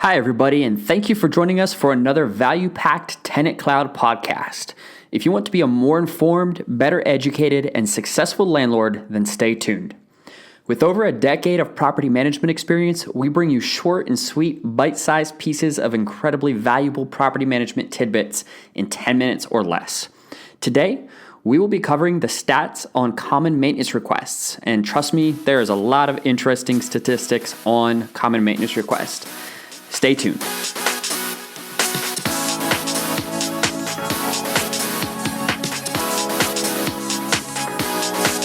Hi, everybody, and thank you for joining us for another value-packed TenantCloud podcast. If you want to be a more informed, better educated, and successful landlord, then stay tuned. With over a decade of property management experience, we bring you short and sweet, bite-sized pieces of incredibly valuable property management tidbits in 10 minutes or less. Today, we will be covering the stats on common maintenance requests, and trust me, there is a lot of interesting statistics on common maintenance requests. Stay tuned.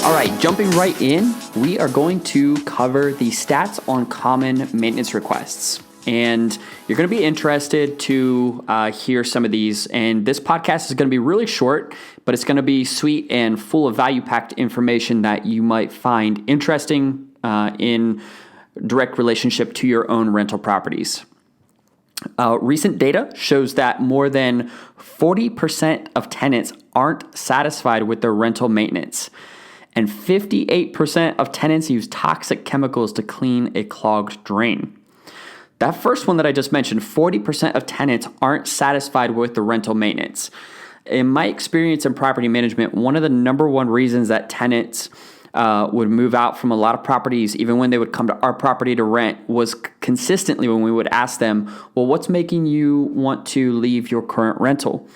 All right, jumping right in, we are going to cover the stats on common maintenance requests. And you're going to be interested to hear some of these. And this podcast is going to be really short, but it's going to be sweet and full of value-packed information that you might find interesting in direct relationship to your own rental properties. Recent data shows that more than 40% of tenants aren't satisfied with their rental maintenance, and 58% of tenants use toxic chemicals to clean a clogged drain. That first one that I just mentioned, 40% of tenants aren't satisfied with the rental maintenance. In my experience in property management, one of the number one reasons that tenants would move out from a lot of properties, even when they would come to our property to rent, was consistently when we would ask them, well, what's making you want to leave your current rental?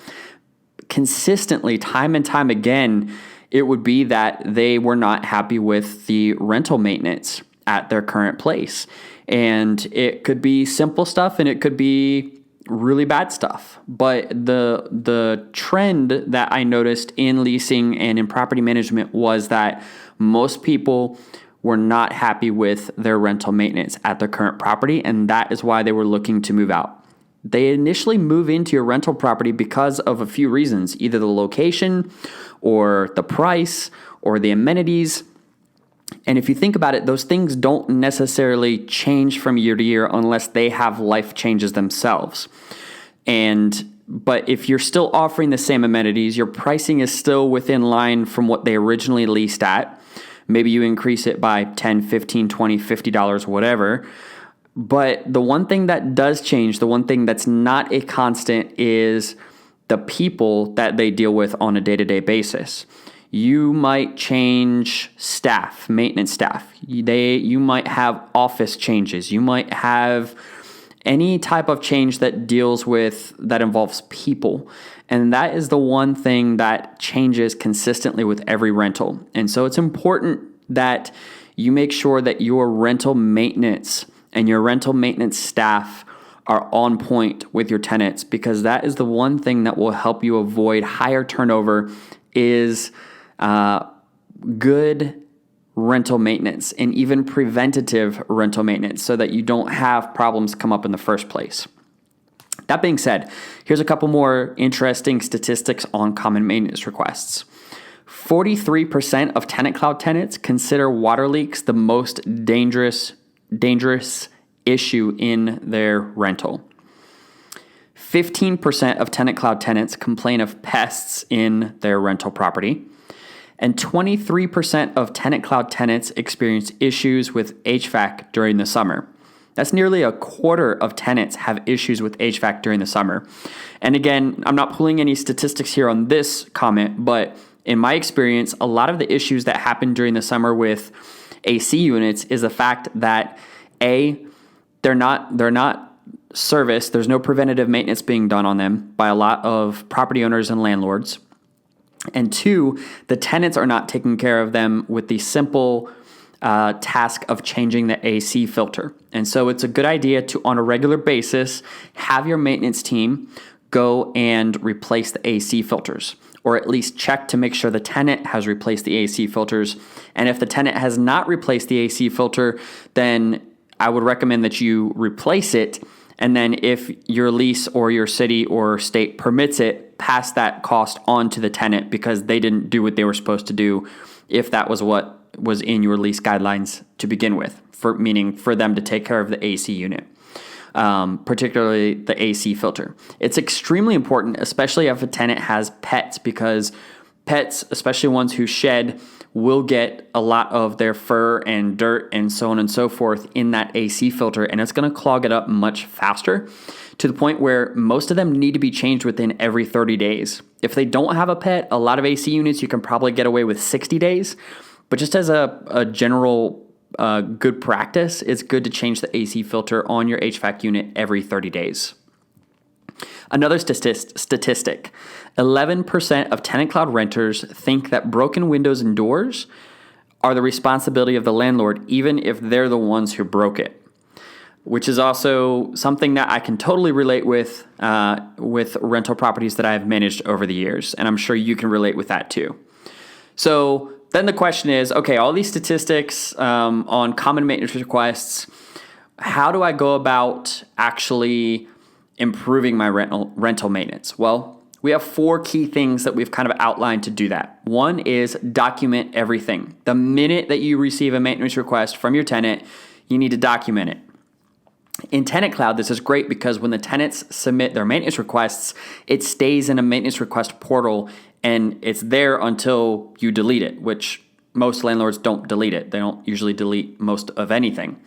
Consistently, time and time again, it would be that they were not happy with the rental maintenance at their current place. And it could be simple stuff and it could be really bad stuff. But the trend that I noticed in leasing and in property management was that most people were not happy with their rental maintenance at their current property, and that is why they were looking to move out. They initially move into your rental property because of a few reasons, either the location or the price or the amenities. And if you think about it, those things don't necessarily change from year to year unless they have life changes themselves. But if you're still offering the same amenities, your pricing is still within line from what they originally leased at. Maybe you increase it by $10, $15, $20, $50, whatever. But the one thing that does change, the one thing that's not a constant, is the people that they deal with on a day-to-day basis. You might change staff, maintenance staff. You might have office changes. You might have any type of change that involves people. And that is the one thing that changes consistently with every rental. And so it's important that you make sure that your rental maintenance and your rental maintenance staff are on point with your tenants, because that is the one thing that will help you avoid higher turnover is good rental maintenance and even preventative rental maintenance so that you don't have problems come up in the first place. That being said, here's a couple more interesting statistics on common maintenance requests. 43% of TenantCloud tenants consider water leaks the most dangerous issue in their rental. 15% of TenantCloud tenants complain of pests in their rental property. And 23% of TenantCloud tenants experience issues with HVAC during the summer. That's nearly a quarter of tenants have issues with HVAC during the summer. And again, I'm not pulling any statistics here on this comment, but in my experience, a lot of the issues that happen during the summer with AC units is the fact that they're not serviced. There's no preventative maintenance being done on them by a lot of property owners and landlords. And two, the tenants are not taking care of them with the simple task of changing the AC filter. And so it's a good idea to, on a regular basis, have your maintenance team go and replace the AC filters, or at least check to make sure the tenant has replaced the AC filters. And if the tenant has not replaced the AC filter, then I would recommend that you replace it. And then if your lease or your city or state permits it, pass that cost on to the tenant because they didn't do what they were supposed to do if that was what was in your lease guidelines to begin with, meaning for them to take care of the AC unit, particularly the AC filter. It's extremely important, especially if a tenant has pets, because pets, especially ones who shed, will get a lot of their fur and dirt and so on and so forth in that AC filter, and it's going to clog it up much faster to the point where most of them need to be changed within every 30 days. If they don't have a pet, a lot of AC units you can probably get away with 60 days, but just as a general good practice, it's good to change the AC filter on your HVAC unit every 30 days. Another statistic, 11% of TenantCloud renters think that broken windows and doors are the responsibility of the landlord, even if they're the ones who broke it, which is also something that I can totally relate with rental properties that I've managed over the years, and I'm sure you can relate with that too. So then the question is, okay, all these statistics on common maintenance requests, how do I go about actually improving my rental maintenance? Well, we have 4 key things that we've kind of outlined to do that. One is document everything. The minute that you receive a maintenance request from your tenant, you need to document it. In TenantCloud, this is great because when the tenants submit their maintenance requests, it stays in a maintenance request portal and it's there until you delete it, which most landlords don't delete it. They don't usually delete most of anything.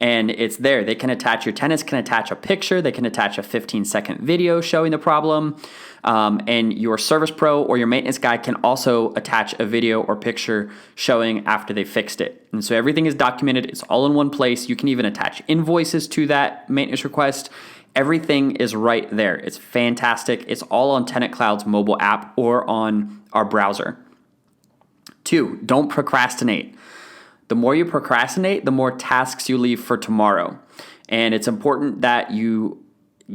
And it's there. They can attach, your tenants can attach a picture, they can attach a 15-second video showing the problem, and your service pro or your maintenance guy can also attach a video or picture showing after they fixed it. And so everything is documented, it's all in one place. You can even attach invoices to that maintenance request. Everything is right there. It's fantastic. It's all on TenantCloud's mobile app or on our browser. 2, don't procrastinate. The more you procrastinate, the more tasks you leave for tomorrow. And it's important that you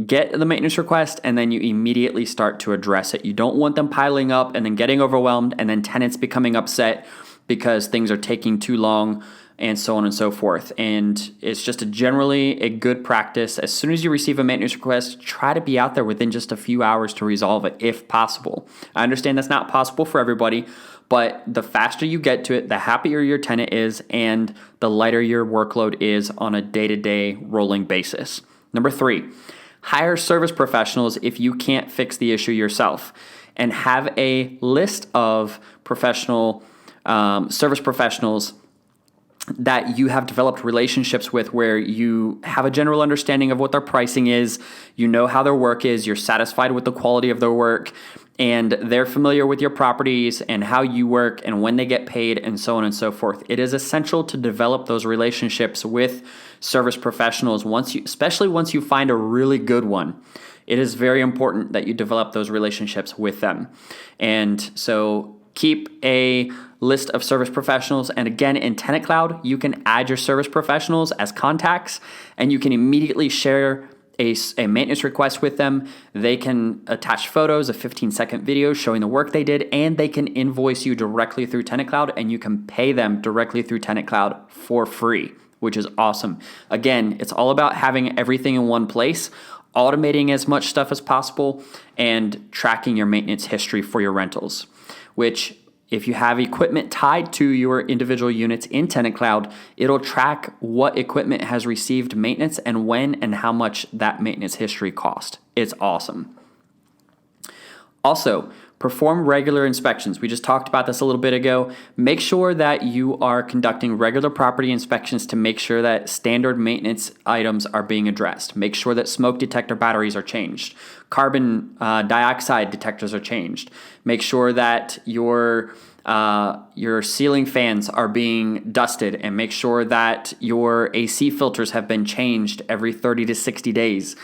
get the maintenance request and then you immediately start to address it. You don't want them piling up and then getting overwhelmed and then tenants becoming upset because things are taking too long and so on and so forth. And it's just generally a good practice. As soon as you receive a maintenance request, try to be out there within just a few hours to resolve it if possible. I understand that's not possible for everybody, but the faster you get to it, the happier your tenant is and the lighter your workload is on a day-to-day rolling basis. Number 3, hire service professionals if you can't fix the issue yourself, and have a list of service professionals that you have developed relationships with, where you have a general understanding of what their pricing is, you know how their work is, you're satisfied with the quality of their work, and they're familiar with your properties and how you work and when they get paid and so on and so forth. It is essential to develop those relationships with service professionals especially once you find a really good one. It is very important that you develop those relationships with them. And so keep a list of service professionals. And again, in TenantCloud, you can add your service professionals as contacts and you can immediately share a maintenance request with them. They can attach photos, a 15-second video showing the work they did, and they can invoice you directly through TenantCloud, and you can pay them directly through TenantCloud for free, which is awesome. Again, it's all about having everything in one place, automating as much stuff as possible, and tracking your maintenance history for your rentals, which if you have equipment tied to your individual units in TenantCloud, it'll track what equipment has received maintenance and when and how much that maintenance history cost. It's awesome. Also, perform regular inspections. We just talked about this a little bit ago. Make sure that you are conducting regular property inspections to make sure that standard maintenance items are being addressed. Make sure that smoke detector batteries are changed. Carbon dioxide detectors are changed. Make sure that your ceiling fans are being dusted, and make sure that your AC filters have been changed every 30 to 60 days.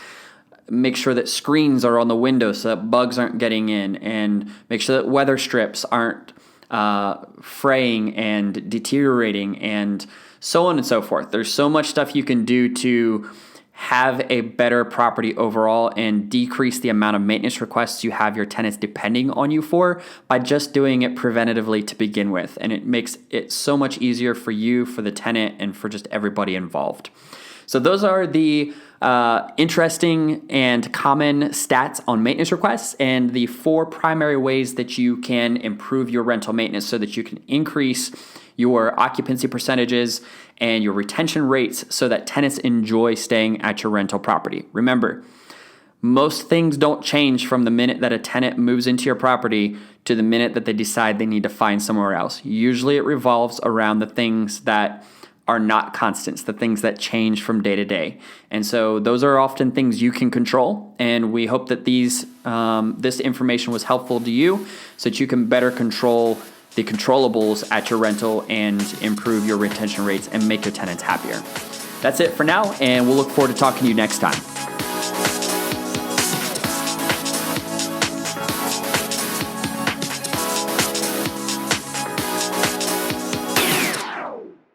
Make sure that screens are on the windows so that bugs aren't getting in, and make sure that weather strips aren't fraying and deteriorating, and so on and so forth. There's so much stuff you can do to have a better property overall and decrease the amount of maintenance requests you have your tenants depending on you for by just doing it preventatively to begin with. And it makes it so much easier for you, for the tenant, and for just everybody involved. So those are the interesting and common stats on maintenance requests and the 4 primary ways that you can improve your rental maintenance so that you can increase your occupancy percentages and your retention rates so that tenants enjoy staying at your rental property. Remember, most things don't change from the minute that a tenant moves into your property to the minute that they decide they need to find somewhere else. Usually it revolves around the things that are not constants, the things that change from day to day. And so those are often things you can control. And we hope that this information was helpful to you so that you can better control the controllables at your rental and improve your retention rates and make your tenants happier. That's it for now, and we'll look forward to talking to you next time.